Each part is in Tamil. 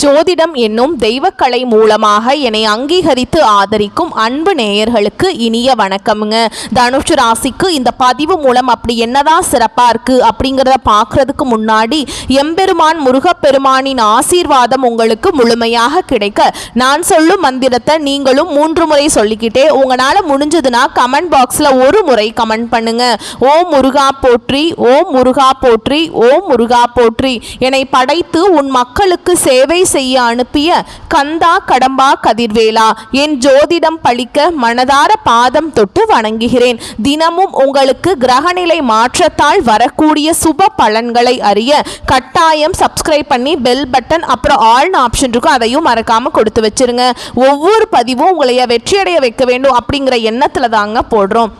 ஜோதிடம் என்னும் தெய்வக்கலை மூலமாக என்னை அங்கீகரித்து ஆதரிக்கும் அன்பு நேயர்களுக்கு இனிய வணக்கமுங்க. தனுஷு ராசிக்கு இந்த பதிவு மூலம் அப்படி என்னதான் சிறப்பாக இருக்குது அப்படிங்கிறத பார்க்குறதுக்கு முன்னாடி எம்பெருமான் முருகப்பெருமானின் ஆசீர்வாதம் உங்களுக்கு முழுமையாக கிடைக்க நான் சொல்லும் மந்திரத்தை நீங்களும் 3 முறை சொல்லிக்கிட்டே உங்களால் முடிஞ்சதுன்னா கமெண்ட் பாக்ஸில் ஒரு முறை கமெண்ட் பண்ணுங்க. ஓம் முருகா போற்றி, ஓம் முருகா போற்றி, ஓம் முருகா போற்றி. என்னை படைத்து உன் மக்களுக்கு சேவை செய்ய அனுப்பிய கந்தா கடம்பா கதிர்வேலா, என் ஜோதிடம் பழிக்க மனதார பாதம் தொட்டு வணங்குகிறேன். தினமும் உங்களுக்கு கிரகநிலை மாற்றத்தால் வரக்கூடிய சுப பலன்களை அறிய கட்டாயம் சப்ஸ்கிரைப் பண்ணி பெல் பட்டன் அப்புறம் ஆல் ஆப்ஷன் இருக்கும், அதையும் மறக்காம கொடுத்து வச்சிருங்க. ஒவ்வொரு பதிவும் உங்களைய வெற்றியடைய வைக்க வேண்டும் அப்படிங்கிற எண்ணத்துல தாங்க போடுறோம்.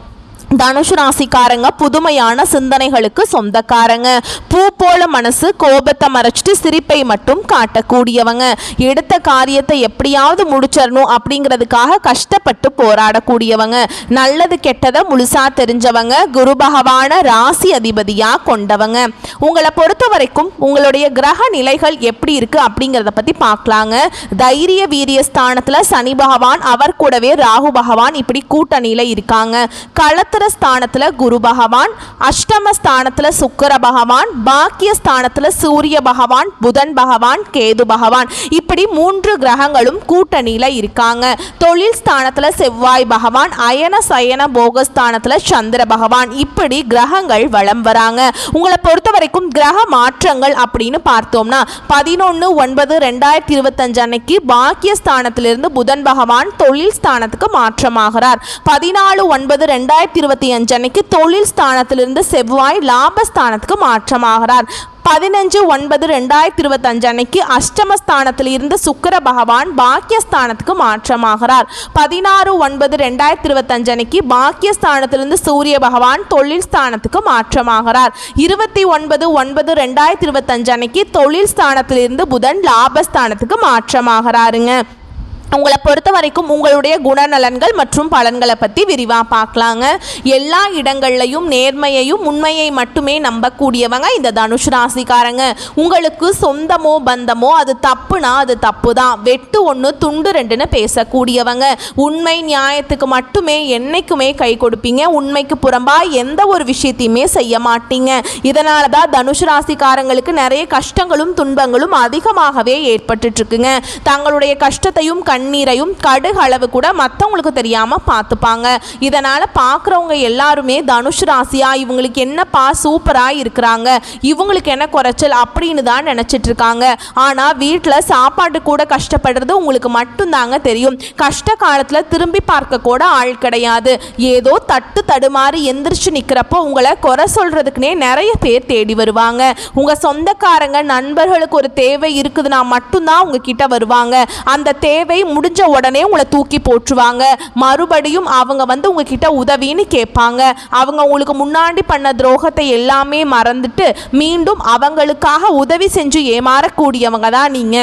தனுஷு ராசிக்காரங்க புதுமையான சிந்தனைகளுக்கு சொந்தக்காரங்க. பூ போல மனசு, கோபத்தை மறைச்சிட்டு சிரிப்பை மட்டும் காட்டக்கூடியவங்க. எடுத்த காரியத்தை எப்படியாவது முடிச்சிடணும் அப்படிங்கிறதுக்காக கஷ்டப்பட்டு போராடக்கூடியவங்க. நல்லது கெட்டதை முழுசா தெரிஞ்சவங்க. குரு பகவான ராசி அதிபதியா கொண்டவங்க. உங்களை பொறுத்த வரைக்கும் உங்களுடைய கிரக நிலைகள் எப்படி இருக்கு அப்படிங்கிறத பத்தி பார்க்கலாங்க. தைரிய வீரிய ஸ்தானத்துல சனி பகவான், அவர் கூடவே ராகு பகவான் இப்படி கூட்டணியில இருக்காங்க. களத்திர ஸ்தானத்துல குரு பகவான், அஷ்டம ஸ்தானத்துல சுக்கிர பகவான், பாக்கிய ஸ்தானத்துல சூரிய பகவான், புதன் பகவான், கேது பகவான் இப்படி 3 கிரகங்களும் கூட்டணியில இருக்காங்க. தொழில் ஸ்தானத்துல செவ்வாய் பகவான், அயன சயன போகஸ்தானத்துல சந்திர பகவான் இப்படி கிரகங்கள் வலம் வராங்க. உங்களை பொறுத்த வரைக்கும் கிரக மாற்றங்கள் அப்படின்னு பார்த்தோம்னா 11/9/2025 அன்னைக்கு பாக்கிய ஸ்தானத்திலிருந்து புதன் பகவான் தொழில் ஸ்தானத்துக்கு மாற்றமாகிறார். 14/9/2025 அன்னைக்கு தொழில் ஸ்தானத்திலிருந்து செவ்வாய் லாபஸ்தானத்துக்கு மாற்றமாகிறார். 15/9/2025 அன்னைக்கு அஷ்டமஸ்தானத்தில் இருந்து சுக்கிர பகவான் பாக்கியஸ்தானத்துக்கு மாற்றமாகிறார். 16/9/2025 அன்னைக்கு பாக்கியஸ்தானத்திலிருந்து சூரிய பகவான் தொழில் ஸ்தானத்துக்கு மாற்றமாகிறார். 29/9/2025 அன்னைக்கு தொழில் ஸ்தானத்திலிருந்து புதன் லாபஸ்தானத்துக்கு மாற்றமாகிறாருங்க. உங்களை பொறுத்த வரைக்கும் உங்களுடைய குணநலன்கள் மற்றும் பலன்களை பற்றி விரிவாக பார்க்கலாங்க. எல்லா இடங்கள்லையும் நேர்மையையும் உண்மையை மட்டுமே நம்பக்கூடியவங்க இந்த தனுஷ் ராசிக்காரங்க. உங்களுக்கு சொந்தமோ பந்தமோ அது தப்புனா அது தப்பு தான், வெட்டு 1 துண்டு 2ன்னு பேசக்கூடியவங்க. உண்மை நியாயத்துக்கு மட்டுமே என்னைக்குமே கை கொடுப்பீங்க. உண்மைக்கு புறம்பா எந்த ஒரு விஷயத்தையுமே செய்ய மாட்டீங்க. இதனால தான் தனுஷ் ராசிக்காரங்களுக்கு நிறைய கஷ்டங்களும் துன்பங்களும் அதிகமாகவே ஏற்பட்டுட்டு இருக்குங்க. தங்களுடைய கஷ்டத்தையும் நீரையும் கடுகு அளவு கூட மற்றவங்களுக்கு தெரியாம பார்த்துப்பாங்க. இதனால பார்க்குறவங்க எல்லாருமே தனுஷ் ராசியா இவங்களுக்கு என்னப்பா சூப்பரா இருக்கிறாங்க, இவங்களுக்கு என்ன குறைச்சல் அப்படின்னு தான் நினைச்சிட்டு இருக்காங்க. ஆனா வீட்டில் சாப்பாடு கூட கஷ்டப்படுறது உங்களுக்கு மட்டும்தாங்க தெரியும். கஷ்ட காலத்துல திரும்பி பார்க்க கூட ஆள் கிடையாது. ஏதோ தட்டு தடுமாறி எந்திரிச்சு நிக்கிறப்போ உங்களை குறை சொல்றதுக்குனே நிறைய பேர் தேடி வருவாங்க. உங்க சொந்தக்காரங்க நண்பர்களுக்கு ஒரு தேவை இருக்குதுன்னா மட்டும்தான் உங்ககிட்ட வருவாங்க. அந்த தேவை முடிஞ்ச உடனே உங்களை தூக்கி போட்டுருவாங்க. மறுபடியும் அவங்க வந்து உங்ககிட்ட உதவின்னு கேட்பாங்க. அவங்க உங்களுக்கு முன்னாடி பண்ண துரோகத்தை எல்லாமே மறந்துட்டு மீண்டும் அவங்களுக்காக உதவி செஞ்சு ஏமாறக்கூடியவங்க தான் நீங்க.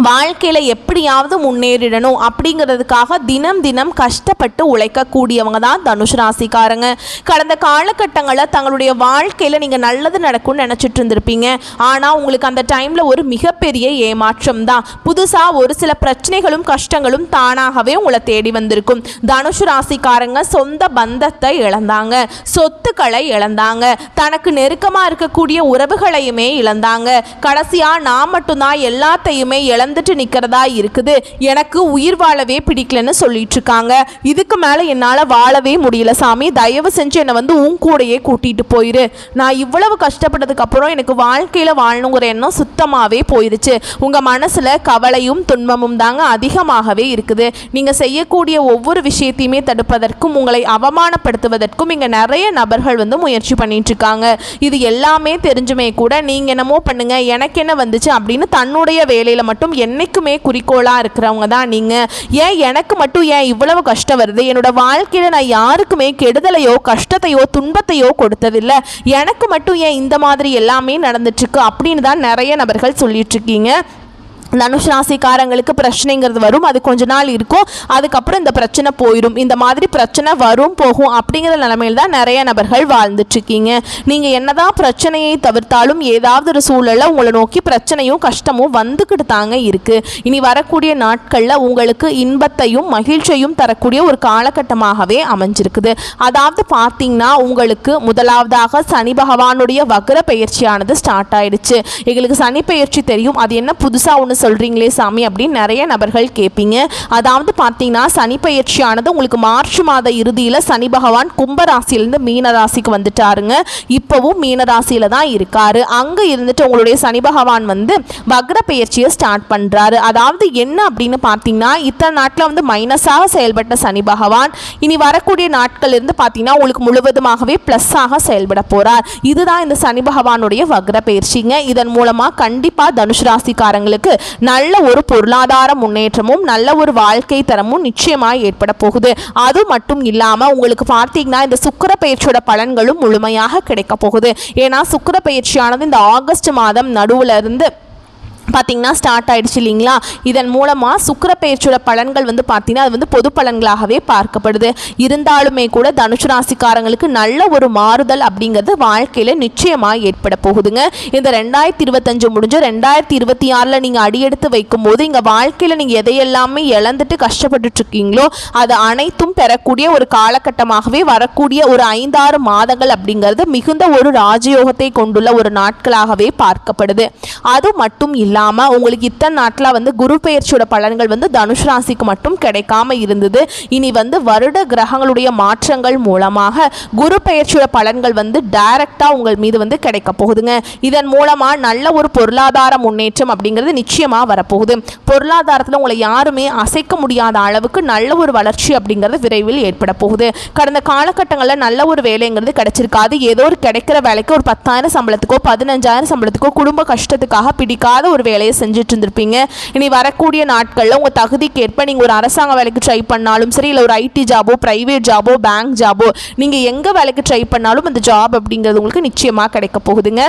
வாழ்க்கையில் எப்படியாவது முன்னேறிடணும் அப்படிங்கிறதுக்காக தினம் தினம் கஷ்டப்பட்டு உழைக்கக்கூடியவங்க தான் தனுஷ் ராசிக்காரங்க. கடந்த காலகட்டங்களில் தங்களுடைய வாழ்க்கையில் நீங்கள் நல்லது நடக்கும்னு நினச்சிட்டு இருந்திருப்பீங்க. ஆனால் உங்களுக்கு அந்த டைமில் ஒரு மிகப்பெரிய ஏமாற்றம் தான். புதுசாக ஒரு சில பிரச்சனைகளும் கஷ்டங்களும் தானாகவே உங்களை தேடி வந்திருக்கும். தனுஷ் ராசிக்காரங்க சொந்த பந்தத்தை இழந்தாங்க, சொத்துக்களை இழந்தாங்க, தனக்கு நெருக்கமாக இருக்கக்கூடிய உறவுகளையுமே இழந்தாங்க. கடைசியாக நான் மட்டும்தான் எல்லாத்தையுமே வந்துட்டு நிக்கிறதா இருக்குது, எனக்கு உயிர் வாழவே பிடிக்கலன்னு சொல்லிட்டு இருக்காங்க. இதுக்கு மேல என்னால வாழவே முடியல சாமி, தயவு செஞ்சு என்னை வந்து உன் கூடையே கூட்டிட்டு போயிரு. நான் இவ்வளவு கஷ்டப்பட்டதுக்கு அப்புறம் எனக்கு வாழ்க்கையில வாழணுங்கிற எண்ணம் சுத்தமாவே போயிருச்சு. உங்க மனசுல கவலையும் துன்பமும் தாங்க அதிகமாகவே இருக்குது. நீங்க செய்யக்கூடிய ஒவ்வொரு விஷயத்தையுமே தடுப்பதற்கும் உங்களை அவமானப்படுத்துவதற்கும் இங்க நிறைய நபர்கள் வந்து முயற்சி பண்ணிட்டு இருக்காங்க. இது எல்லாமே தெரிஞ்சுமே கூட நீங்க என்னமோ பண்ணுங்க எனக்கு என்ன வந்துச்சு அப்படின்னு தன்னுடைய வேலையில மட்டும் என்னைக்குமே குறிக்கோளாக இருக்கிறவங்க தான் நீங்கள். ஏன் எனக்கு மட்டும் ஏன் இவ்வளவு கஷ்டம் வருது, என்னோட வாழ்க்கையில் நான் யாருக்குமே கெடுதலையோ கஷ்டத்தையோ துன்பத்தையோ கொடுத்ததில்லை, எனக்கு மட்டும் ஏன் இந்த மாதிரி எல்லாமே நடந்துட்டுருக்கு அப்படின்னு தான் நிறைய நபர்கள் சொல்லிட்டு இருக்கீங்க. தனுஷ் ராசிக்காரங்களுக்கு பிரச்சனைங்கிறது வரும், அது கொஞ்ச நாள் இருக்கும், அதுக்கப்புறம் இந்த பிரச்சனை போயிடும். இந்த மாதிரி பிரச்சனை வரும் போகும் அப்படிங்கிற நிலைமையில் தான் நிறைய நபர்கள் வாழ்ந்துட்டு இருக்கீங்க. நீங்கள் என்னதான் பிரச்சனையை தவிர்த்தாலும் ஏதாவது ஒரு சூழலில் உங்களை நோக்கி பிரச்சனையும் கஷ்டமும் வந்துக்கிட்டு தாங்க இருக்கு. இனி வரக்கூடிய நாட்களில் உங்களுக்கு இன்பத்தையும் மகிழ்ச்சியையும் தரக்கூடிய ஒரு காலகட்டமாகவே அமைஞ்சிருக்குது. அதாவது பார்த்தீங்கன்னா உங்களுக்கு முதலாவதாக சனி பகவானுடைய வக்ர பயிற்சியானது ஸ்டார்ட் ஆயிடுச்சு. எங்களுக்கு சனி பயிற்சி தெரியும், அது என்ன புதுசாக ஒன்று சொல்கிறீங்களே சாமி அப்படின்னு நிறைய நபர்கள் கேட்பீங்க. அதாவது பார்த்தீங்கன்னா சனி பயிற்சியானது உங்களுக்கு மார்ச் மாத இறுதியில் சனி பகவான் கும்பராசியிலிருந்து மீன ராசிக்கு வந்துட்டாருங்க. இப்போவும் மீன ராசியில் தான் இருக்காரு. அங்கே இருந்துட்டு உங்களுடைய சனி பகவான் வந்து வக்ர பயிற்சியை ஸ்டார்ட் பண்ணுறாரு. அதாவது என்ன அப்படின்னு பார்த்தீங்கன்னா இத்தனை நாட்டில் வந்து மைனஸாக செயல்பட்ட சனி பகவான் இனி வரக்கூடிய நாட்கள் இருந்து பார்த்தீங்கன்னா உங்களுக்கு முழுவதுமாகவே ப்ளஸ்ஸாக செயல்பட போகிறார். இதுதான் இந்த சனி பகவானுடைய வக்ர பயிற்சிங்க. இதன் மூலமாக கண்டிப்பாக தனுஷ் ராசிக்காரங்களுக்கு நல்ல ஒரு பொருளாதார முன்னேற்றமும் நல்ல ஒரு வாழ்க்கை தரமும் நிச்சயமாக ஏற்பட போகுது. அது மட்டும் இல்லாமல் உங்களுக்கு பார்த்தீங்கன்னா இந்த சுக்கிர பயிற்சியோட பலன்களும் முழுமையாக கிடைக்க போகுது. ஏன்னா சுக்கிர பயிற்சியானது இந்த ஆகஸ்ட் மாதம் நடுவில் இருந்து பார்த்தீங்கன்னா ஸ்டார்ட் ஆகிடுச்சு இல்லைங்களா. இதன் மூலமாக சுக்கிர பயிற்சியோட பலன்கள் வந்து பார்த்தீங்கன்னா அது வந்து பொது பலன்களாகவே பார்க்கப்படுது. இருந்தாலுமே கூட தனுஷ் ராசிக்காரங்களுக்கு நல்ல ஒரு மாறுதல் அப்படிங்கிறது வாழ்க்கையில் நிச்சயமாக ஏற்பட போகுதுங்க. இந்த 2025 முடிஞ்ச 2026 நீங்கள் அடியெடுத்து வைக்கும்போது இங்கே வாழ்க்கையில் நீங்கள் எதையெல்லாமே இழந்துட்டு கஷ்டப்பட்டுட்டு இருக்கீங்களோ அது அனைத்தும் பெறக்கூடிய ஒரு காலகட்டமாகவே வரக்கூடிய ஒரு 5-6 மாதங்கள் அப்படிங்கிறது மிகுந்த ஒரு ராஜயோகத்தை கொண்டுள்ள ஒரு நாட்களாகவே பார்க்கப்படுது. அது மட்டும் இல்லாமல் உங்களுக்கு இத்தனை நாட்டில் வந்து குரு பெயர்ச்சியோட பலன்கள் வந்து தனுஷ் ராசிக்கு மட்டும் கிடைக்காம இருந்தது. இனி வந்து வருட கிரகங்களுடைய மாற்றங்கள் மூலமாக குரு பெயர்ச்சியோட பலன்கள் வந்து டைரக்டா உங்கள் மீது வந்து கிடைக்க போகுதுங்க. இதன் மூலமா நல்ல ஒரு பொருளாதார முன்னேற்றம் அப்படிங்கிறது நிச்சயமா வரப்போகுது. பொருளாதாரத்தில் உங்களை யாருமே அசைக்க முடியாத அளவுக்கு நல்ல ஒரு வளர்ச்சி அப்படிங்கிறது விரைவில் ஏற்பட போகுது. கடந்த காலகட்டங்களில் நல்ல ஒரு வேலைங்கிறது கிடைச்சிருக்காது. ஏதோ ஒரு கிடைக்கிற வேலைக்கு ஒரு 10,000 சம்பளத்துக்கோ 15,000 சம்பளத்துக்கோ குடும்ப கஷ்டத்துக்காக பிடிக்காத ஒரு வேலையை செஞ்சுட்டு இருந்திருப்பீங்க. இனி வரக்கூடிய நாட்களில் உங்கள் தகுதிக்கு ஏற்ப நீங்கள் ஒரு அரசாங்க வேலைக்கு ட்ரை பண்ணாலும் சரி, இல்லை ஒரு ஐடி ஜாபோ பிரைவேட் ஜாபோ பேங்க் ஜாபோ நீங்கள் எங்கே வேலைக்கு ட்ரை பண்ணாலும் அந்த ஜாப் அப்படிங்கிறது உங்களுக்கு நிச்சயமாக கிடைக்க போகுதுங்க.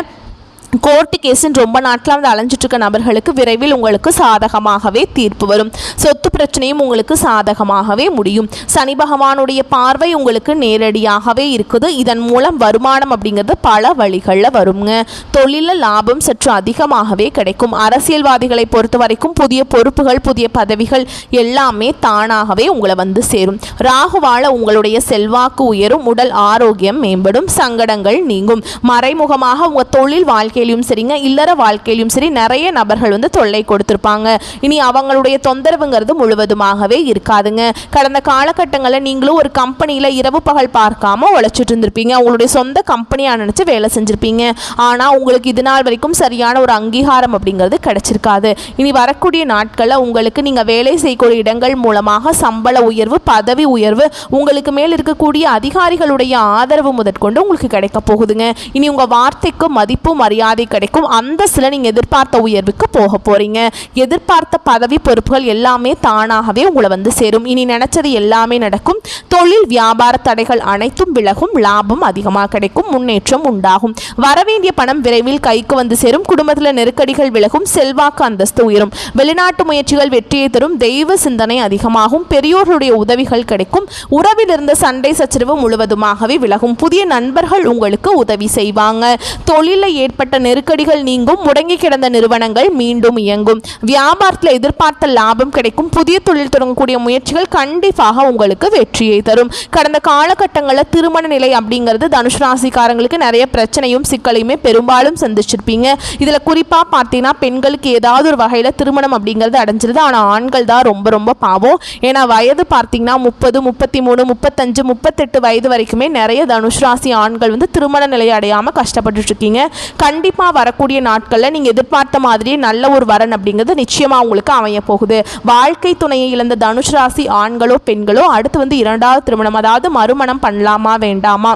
கோர்ட்டு கேஸுன்னு ரொம்ப நாட்கள் வந்து அலைஞ்சிட்டு இருக்க நபர்களுக்கு விரைவில் உங்களுக்கு சாதகமாகவே தீர்ப்பு வரும். சொத்து பிரச்சனையும் உங்களுக்கு சாதகமாகவே முடியும். சனி பகவானுடைய பார்வை உங்களுக்கு நேரடியாகவே இருக்குது. இதன் மூலம் வருமானம் அப்படிங்கிறது பல வழிகளில் வருங்க. தொழிலில் லாபம் சற்று அதிகமாகவே கிடைக்கும். அரசியல்வாதிகளை பொறுத்த வரைக்கும் புதிய பொறுப்புகள் புதிய பதவிகள் எல்லாமே தானாகவே உங்களை வந்து சேரும். ராகுவால உங்களுடைய செல்வாக்கு உயரும், உடல் ஆரோக்கியம் மேம்படும், சங்கடங்கள் நீங்கும். மறைமுகமாக உங்கள் தொழில் வாழ்க்கையிலும் சரிங்க இல்லற வாழ்க்கையிலும் சரி நிறைய நபர்கள் வந்து தொல்லை கொடுத்திருப்பாங்க. இனி அவங்களுடைய தொந்தரவுங்கிறது முழுவதுமாகவே இருக்காதுங்க. கடந்த காலகட்டங்களில் நீங்களும் ஒரு கம்பெனியில் இரவு பகல் பார்க்காம உழைச்சிட்டு இருந்திருப்பீங்க. உங்களுடைய சொந்த கம்பெனியாக நினச்சி வேலை செஞ்சுருப்பீங்க. ஆனால் உங்களுக்கு இது நாள் வரைக்கும் சரியான ஒரு அங்கீகாரம் அப்படிங்கிறது கிடைச்சிருக்காது. இனி வரக்கூடிய நாட்களில் உங்களுக்கு நீங்கள் வேலை செய்யக்கூடிய இடங்கள் மூலமாக சம்பள உயர்வு பதவி உயர்வு உங்களுக்கு மேல் இருக்கக்கூடிய அதிகாரிகளுடைய ஆதரவு முதற்கொண்டு உங்களுக்கு கிடைக்க போகுதுங்க. இனி உங்கள் வார்த்தைக்கு மதிப்பு மரியாதை கிடைக்கும். அந்த சில நீங்க எதிர்பார்த்த உயர்வுக்கு போக போறீங்க. எதிர்பார்த்த பதவி பொறுப்புகள் எல்லாமே தானாகவே உங்களை வந்து சேரும். இனி நினைச்சது எல்லாமே நடக்கும். தொழில் வியாபார தடைகள் அனைத்தும் விலகும். லாபம் அதிகமாக கிடைக்கும். முன்னேற்றம் உண்டாகும். வரவேண்டிய பணம் விரைவில் கைக்கு வந்து சேரும். குடும்பத்தில் நெருக்கடிகள் விலகும். செல்வாக்கு அந்தஸ்து உயரும். வெளிநாட்டு முயற்சிகள் வெற்றியை தரும். தெய்வ சிந்தனை அதிகமாகும். பெரியோர்களுடைய உதவிகள் கிடைக்கும். உறவில் இருந்த சண்டை சச்சரவு முழுவதுமாகவே விலகும். புதிய நண்பர்கள் உங்களுக்கு உதவி செய்வாங்க. தொழிலில் ஏற்பட்ட நெருக்கடிகள் நீங்கும். முடங்கி கிடந்த நிறுவனங்கள் மீண்டும் இயங்கும். வியாபாரத்தில் எதிர்பார்த்த லாபம் கிடைக்கும். புதிய தொழில் தொடங்கக்கூடிய முயற்சிகள் கண்டிப்பாக உங்களுக்கு வெற்றியை தரும். கடந்த காலகட்டங்களில் திருமண நிலை அப்படிங்கிறது தனுஷ் ராசிக்காரங்களுக்கு நிறைய பிரச்சனையும் சிக்கலையுமே பெரும்பாலும் சந்திச்சிருப்பீங்க. இதில் குறிப்பாக பார்த்தீங்கன்னா பெண்களுக்கு ஏதாவது ஒரு வகையில் திருமணம் அப்படிங்கிறது அடைஞ்சிருது. ஆனால் ஆண்கள் தான் ரொம்ப ரொம்ப பாவம். ஏன்னா வயது பார்த்தீங்கன்னா 30, 33, 35, 38 வயது வரைக்குமே நிறைய தனுஷ் ராசி ஆண்கள் வந்து திருமண நிலையை அடையாமல் கஷ்டப்பட்டு இருக்கீங்க. கண்டிப்பாக வரக்கூடிய நாட்களில் நீங்கள் எதிர்பார்த்த மாதிரியே நல்ல ஒரு வரன் அப்படிங்கிறது நிச்சயமாக உங்களுக்கு அமைய போகுது. வாழ்க்கை துணையை இழந்த தனுஷ் ராசி ஆண்களோ பெண்களோ அடுத்து வந்து 2வது திருமணம் அதாவது மறுமணம் பண்ணலாமா வேண்டாமா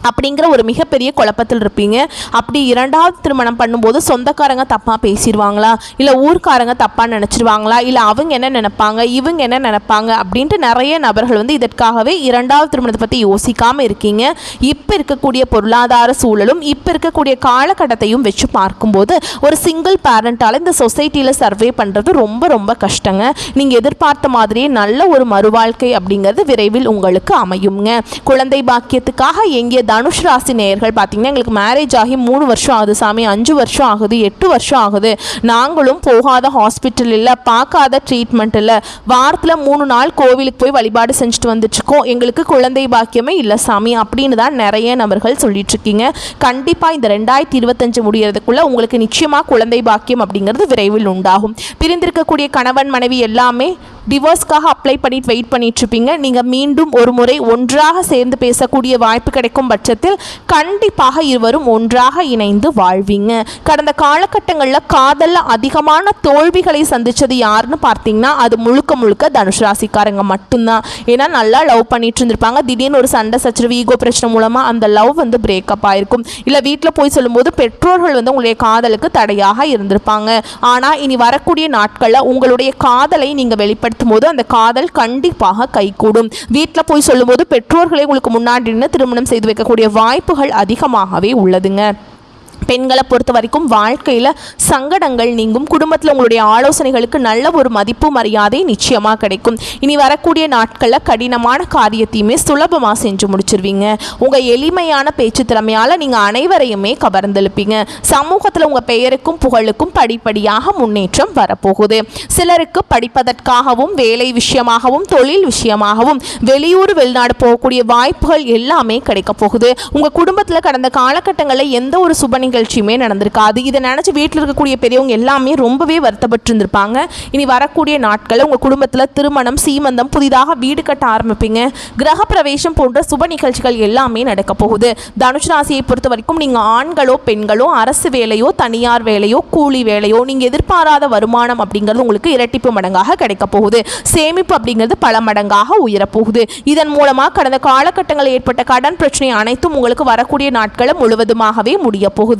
அப்படிங்கிற ஒரு மிகப்பெரிய குழப்பத்தில் இருப்பீங்க. அப்படி இரண்டாவது திருமணம் பண்ணும்போது சொந்தக்காரங்க தப்பாக பேசிடுவாங்களா, இல்லை ஊர்க்காரங்க தப்பாக நினச்சிருவாங்களா, இல்லை அவங்க என்ன நினைப்பாங்க, இவங்க என்ன நினைப்பாங்க அப்படின்ட்டு நிறைய நபர்கள் வந்து இதற்காகவே இரண்டாவது திருமணத்தை பற்றி யோசிக்காமல் இருக்கீங்க. இப்போ இருக்கக்கூடிய பொருளாதார சூழலும் இப்போ இருக்கக்கூடிய காலகட்டத்தையும் வச்சு பார்க்கும்போது ஒரு சிங்கிள் பேரண்டால் இந்த சொசைட்டியில் சர்வே பண்ணுறது ரொம்ப ரொம்ப கஷ்டங்க. நீங்கள் எதிர்பார்த்த மாதிரியே நல்ல ஒரு மறுவாழ்க்கை அப்படிங்கிறது விரைவில் உங்களுக்கு அமையுங்க. குழந்தை பாக்கியத்துக்காக எங்கே தனுஷ் ராசி நேயர்கள் பார்த்தீங்கன்னா, எங்களுக்கு மேரேஜ் ஆகி 3 வருஷம் ஆகுது சாமி, 5 வருஷம் ஆகுது, 8 வருஷம் ஆகுது, நாங்களும் போகாத ஹாஸ்பிட்டல் இல்லை, பார்க்காத ட்ரீட்மெண்ட் இல்லை, வாரத்தில் 3 நாள் கோவிலுக்கு போய் வழிபாடு செஞ்சுட்டு வந்துட்டுருக்கோம், எங்களுக்கு குழந்தை பாக்கியமே இல்லை சாமி அப்படின்னு தான் நிறைய நபர்கள் சொல்லிட்டு இருக்கீங்க. கண்டிப்பாக இந்த 2025 முடியறதுக்குள்ள உங்களுக்கு நிச்சயமாக குழந்தை பாக்கியம் அப்படிங்கிறது விரைவில் உண்டாகும். பிரிந்திருக்கக்கூடிய கணவன் மனைவி எல்லாமே டிவோர்ஸ்க்காக அப்ளை பண்ணிட்டு வெயிட் பண்ணிட்டு இருப்பீங்க. நீங்கள் மீண்டும் ஒரு முறை ஒன்றாக சேர்ந்து பேசக்கூடிய வாய்ப்பு கிடைக்கும் பட்சத்தில் கண்டிப்பாக இருவரும் ஒன்றாக இணைந்து வாழ்வீங்க. கடந்த காலகட்டங்களில் காதலில் அதிகமான தோல்விகளை சந்தித்தது யாருன்னு பார்த்தீங்கன்னா அது முழுக்க முழுக்க தனுஷ் ராசிக்காரங்க மட்டும்தான். ஏன்னா நல்லா லவ் பண்ணிட்டு இருந்திருப்பாங்க, திடீர்னு ஒரு சண்டை சச்சரவு ஈகோ பிரச்சனை மூலமாக அந்த லவ் வந்து பிரேக்கப் ஆயிருக்கும். இல்லை வீட்டில் போய் சொல்லும்போது பெற்றோர்கள் வந்து உங்களுடைய காதலுக்கு தடையாக இருந்திருப்பாங்க. ஆனால் இனி வரக்கூடிய நாட்களில் உங்களுடைய காதலை நீங்கள் வெளிப்படுத்தும் போது அந்த காதல் கண்டிப்பாக கைகூடும். வீட்டில் போய் சொல்லும்போது பெற்றோர்களை உங்களுக்கு முன்னாடி திருமணம் செய்து வைக்கக்கூடிய வாய்ப்புகள் அதிகமாகவே உள்ளதுங்க. பெண்களை பொறுத்த வரைக்கும் வாழ்க்கையில் சங்கடங்கள் நீங்கும். குடும்பத்தில் உங்களுடைய ஆலோசனைகளுக்கு நல்ல ஒரு மதிப்பு மரியாதை நிச்சயமாக கிடைக்கும். இனி வரக்கூடிய நாட்களில் கடினமான காரியத்தையுமே சுலபமாக செஞ்சு முடிச்சிருவீங்க. உங்கள் எளிமையான பேச்சு திறமையால் நீங்கள் அனைவரையுமே கவர்ந்தெழுப்பீங்க. சமூகத்தில் உங்கள் பெயருக்கும் புகழுக்கும் படிப்படியாக முன்னேற்றம் வரப்போகுது. சிலருக்கு படிப்பதற்காகவும் வேலை விஷயமாகவும் தொழில் விஷயமாகவும் வெளியூர் வெளிநாடு போகக்கூடிய வாய்ப்புகள் எல்லாமே கிடைக்க போகுது. உங்கள் குடும்பத்தில் கடந்த காலகட்டங்களில் எந்த ஒரு சுப நிகழ்ச்சியுமே நடந்திருக்காது. இதை நினச்சி வீட்டில் இருக்கக்கூடிய பெரியவங்க எல்லாமே ரொம்பவே வருத்தப்பட்டு இருந்திருப்பாங்க. இனி வரக்கூடிய நாட்களில் உங்கள் குடும்பத்தில் திருமணம், சீமந்தம், புதிதாக வீடு கட்ட ஆரம்பிப்பீங்க. கிரக பிரவேசம் போன்ற சுப நிகழ்ச்சிகள் எல்லாமே நடக்க போகுது. தனுஷ் ராசியை பொறுத்த வரைக்கும் நீங்கள் ஆண்களோ பெண்களோ அரசு வேலையோ தனியார் வேலையோ கூலி வேலையோ நீங்கள் எதிர்பாராத வருமானம் அப்படிங்கிறது உங்களுக்கு இரட்டிப்பு மடங்காக கிடைக்க போகுது. சேமிப்பு அப்படிங்கிறது பல மடங்காக உயரப்போகுது. இதன் மூலமாக கடந்த காலகட்டங்களில் ஏற்பட்ட கடன் பிரச்சனை அனைத்தும் உங்களுக்கு வரக்கூடிய நாட்களை முழுவதுமாகவே முடிய போகுது.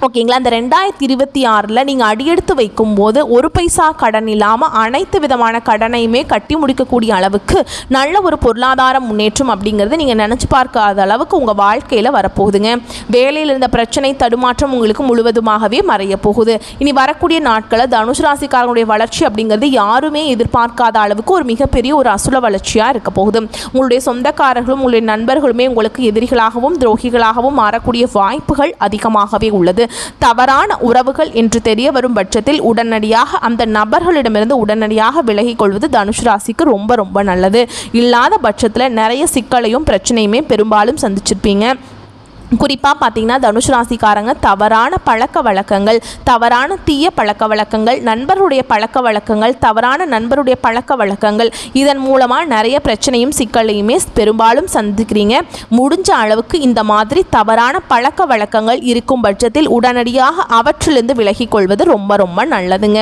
ஓகேங்களா. அந்த 2026 நீங்கள் அடியெடுத்து வைக்கும்போது ஒரு பைசா கடன் இல்லாமல் அனைத்து விதமான கடனையுமே கட்டி முடிக்கக்கூடிய அளவுக்கு நல்ல ஒரு பொருளாதார முன்னேற்றம் அப்படிங்கிறது நீங்கள் நினச்சி பார்க்காத அளவுக்கு உங்கள் வாழ்க்கையில் வரப்போகுதுங்க. வேலையில் இருந்த பிரச்சனை தடுமாற்றம் உங்களுக்கு முழுவதுமாகவே மறைய போகுது. இனி வரக்கூடிய நாட்களில் தனுஷ் ராசிக்காரங்களுடைய வளர்ச்சி அப்படிங்கிறது யாருமே எதிர்பார்க்காத அளவுக்கு ஒரு மிகப்பெரிய ஒரு அசுல வளர்ச்சியாக இருக்க போகுது. உங்களுடைய சொந்தக்காரர்களும் உங்களுடைய நண்பர்களுமே உங்களுக்கு எதிரிகளாகவும் துரோகிகளாகவும் மாறக்கூடிய வாய்ப்புகள் அதிகமாகவே உள்ளது. தவறான உறவுகள் என்று தெரிய வரும் பட்சத்தில் உடனடியாக அந்த நபர்களிடமிருந்து உடனடியாக விலகிக் கொள்வது தனுஷ் ராசிக்கு ரொம்ப ரொம்ப நல்லது. இல்லாத பட்சத்தில் நிறைய சிக்கலையும் பிரச்சனையுமே பெரும்பாலும் சந்திச்சிருப்பீங்க. குறிப்பாக பார்த்தீங்கன்னா தனுஷ் ராசிக்காரங்க தவறான பழக்க வழக்கங்கள், தவறான தீய பழக்க வழக்கங்கள், நண்பருடைய பழக்க வழக்கங்கள், தவறான நண்பருடைய பழக்க வழக்கங்கள், இதன் மூலமாக நிறைய பிரச்சனையும் சிக்கலையுமே பெரும்பாலும் சந்திக்கிறீங்க. முடிஞ்ச அளவுக்கு இந்த மாதிரி தவறான பழக்க வழக்கங்கள் இருக்கும் பட்சத்தில் உடனடியாக அவற்றிலிருந்து விலகிக் கொள்வது ரொம்ப ரொம்ப நல்லதுங்க.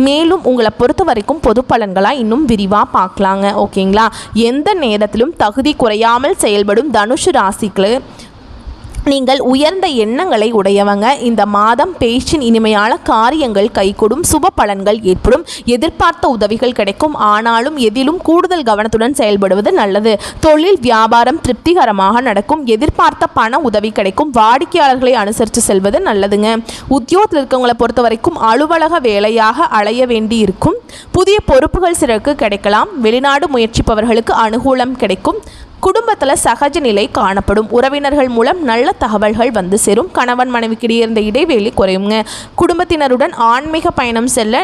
மேலும் உங்களை பொறுத்த வரைக்கும் பொது பலன்களாக இன்னும் விரிவாக பார்க்கலாங்க. ஓகேங்களா. எந்த நேரத்திலும் தகுதி குறையாமல் செயல்படும் தனுஷ் ராசிக்கு நீங்கள் உயர்ந்த எண்ணங்களை உடையவங்க. இந்த மாதம் பேச்சின் இனிமையான காரியங்கள் கைகூடும், சுப பலன்கள் ஏற்படும், எதிர்பார்த்த உதவிகள் கிடைக்கும். ஆனாலும் எதிலும் கூடுதல் கவனத்துடன் செயல்படுவது நல்லது. தொழில் வியாபாரம் திருப்திகரமாக நடக்கும். எதிர்பார்த்த பண உதவி கிடைக்கும். வாடிக்கையாளர்களை அனுசரித்து செல்வது நல்லதுங்க. உத்தியோகத்தில் இருக்கவங்களை பொறுத்த வரைக்கும் அலுவலக வேலையாக அலைய வேண்டி இருக்கும். புதிய பொறுப்புகள் சிலருக்கு கிடைக்கலாம். வெளிநாடு முயற்சிப்பவர்களுக்கு அனுகூலம் கிடைக்கும். குடும்பத்தில் சகஜ நிலை காணப்படும். உறவினர்கள் மூலம் நல்ல தகவல்கள் வந்து சேரும். கணவன் மனைவிக்கிடையே இருந்த இடைவெளி குறையுங்க. குடும்பத்தினருடன் ஆன்மீக பயணம் செல்ல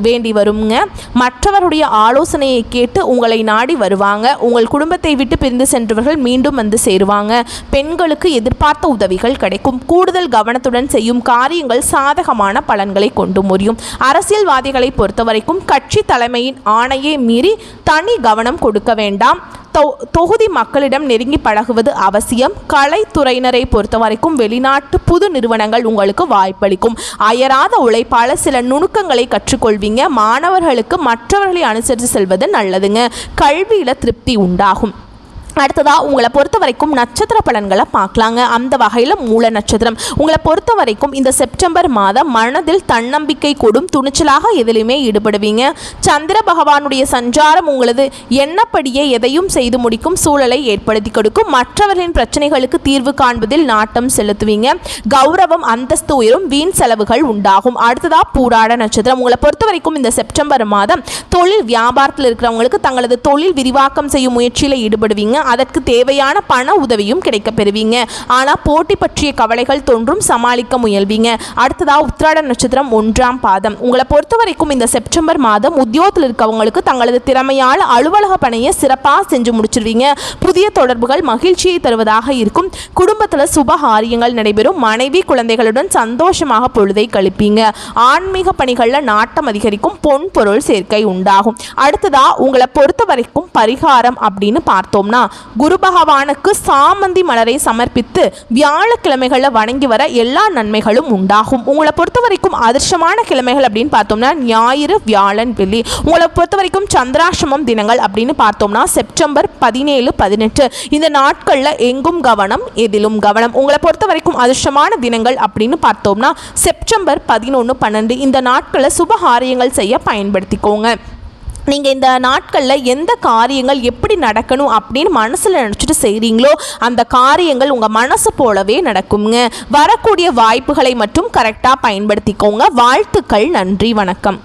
வேண்டி வருங்க. மற்றவருடைய ஆலோசனையை கேட்டு உங்களை நாடி வருவாங்க. உங்கள் குடும்பத்தை விட்டு பிரிந்து சென்றவர்கள் மீண்டும் வந்து சேருவாங்க. பெண்களுக்கு எதிர்பார்த்த உதவிகள் கிடைக்கும். கூடுதல் கவனத்துடன் செய்யும் காரியங்கள் சாதகமான பலன்களை கொண்டு முடியும். அரசியல்வாதிகளை பொறுத்தவரைக்கும் கட்சி தலைமையின் ஆணையை மீறி தனி கவனம் கொடுக்க வேண்டாம். தொகுதி மக்களிடம் நெருங்கி பழகுவது அவசியம். கலைத்துறையினரை பொறுத்த வரைக்கும் வெளிநாட்டு புது நிறுவனங்கள் உங்களுக்கு வாய்ப்பளிக்கும். அயராத உழைப்பால் சில நுணுக்கங்களை கற்றுக்கொள்வீங்க. மாணவர்களுக்கு மற்றவர்களை அனுசரித்து செல்வது நல்லதுங்க. கல்வியில் திருப்தி உண்டாகும். அடுத்ததா உங்களை பொறுத்த வரைக்கும் நட்சத்திர பலன்களை பார்க்கலாங்க. அந்த வகையில் மூல நட்சத்திரம் உங்களை பொறுத்த வரைக்கும் இந்த செப்டம்பர் மாதம் மனதில் தன்னம்பிக்கை கொடும் துணிச்சலாக எதிலுமே ஈடுபடுவீங்க. சந்திர பகவானுடைய சஞ்சாரம் உங்களது எண்ணப்படியே எதையும் செய்து முடிக்கும் சூழலை ஏற்படுத்தி கொடுக்கும். மற்றவர்களின் பிரச்சனைகளுக்கு தீர்வு காண்பதில் நாட்டம் செலுத்துவீங்க. கௌரவம் அந்தஸ்து உயரும், வீண் செலவுகள் உண்டாகும். அடுத்ததா பூராட நட்சத்திரம் உங்களை பொறுத்த வரைக்கும் இந்த செப்டம்பர் மாதம் தொழில் வியாபாரத்தில் இருக்கிறவங்களுக்கு தங்களது தொழில் விரிவாக்கம் செய்யும் முயற்சியில் ஈடுபடுவீங்க. அதற்கு தேவையான பண உதவியும் கிடைக்க பெறுவீங்க. ஆனால் போட்டி பற்றிய கவலைகள் தோன்றும், சமாளிக்க முயல்வீங்க. அடுத்ததா உத்திராட நட்சத்திரம் 1ஆம் பாதம் உங்களை பொறுத்த வரைக்கும் இந்த செப்டம்பர் மாதம் உத்தியோகத்தில் இருக்கவங்களுக்கு தங்களது திறமையால் அலுவலக பணியை சிறப்பாக செஞ்சு முடிச்சிருவீங்க. புதிய தொடர்புகள் மகிழ்ச்சியை தருவதாக இருக்கும். குடும்பத்தில் சுபகாரியங்கள் நடைபெறும். மனைவி குழந்தைகளுடன் சந்தோஷமாக பொழுதை கழிப்பீங்க. ஆன்மீக பணிகளில் நாட்டம் அதிகரிக்கும். பொன் பொருள் சேர்க்கை உண்டாகும். அடுத்ததா உங்களை பொறுத்த வரைக்கும் பரிகாரம் அப்படின்னு பார்த்தோம்னா குரு பகவானுக்கு சாமந்தி மலரை சமர்ப்பித்து வியாழக்கிழமைகளில் வணங்கி வர எல்லா நன்மைகளும் உண்டாகும். உங்களை பொறுத்த வரைக்கும் அதிர்ஷ்டமான கிழமைகள் அப்படின்னு பார்த்தோம்னா ஞாயிறு, வியாழன், வெள்ளி. உங்களை பொறுத்த வரைக்கும் சந்திராஷ்டமம் தினங்கள் அப்படின்னு பார்த்தோம்னா செப்டம்பர் 17, 18 இந்த நாட்களில் எங்கும் கவனம், எதிலும் கவனம். உங்களை பொறுத்த வரைக்கும் அதிர்ஷ்டமான தினங்கள் அப்படின்னு பார்த்தோம்னா செப்டம்பர் 11, 12 இந்த நாட்களில் சுபகாரியங்கள் செய்ய பயன்படுத்திக்கோங்க. நீங்கள் இந்த நாட்களில் எந்த காரியங்கள் எப்படி நடக்கணும் அப்படின்னு மனசில் நினச்சிட்டு செய்கிறீங்களோ அந்த காரியங்கள் உங்கள் மனசு போலவே நடக்குங்க. வரக்கூடிய வாய்ப்புகளை மட்டும் கரெக்டாக பயன்படுத்திக்கோங்க. வாழ்த்துக்கள். நன்றி. வணக்கம்.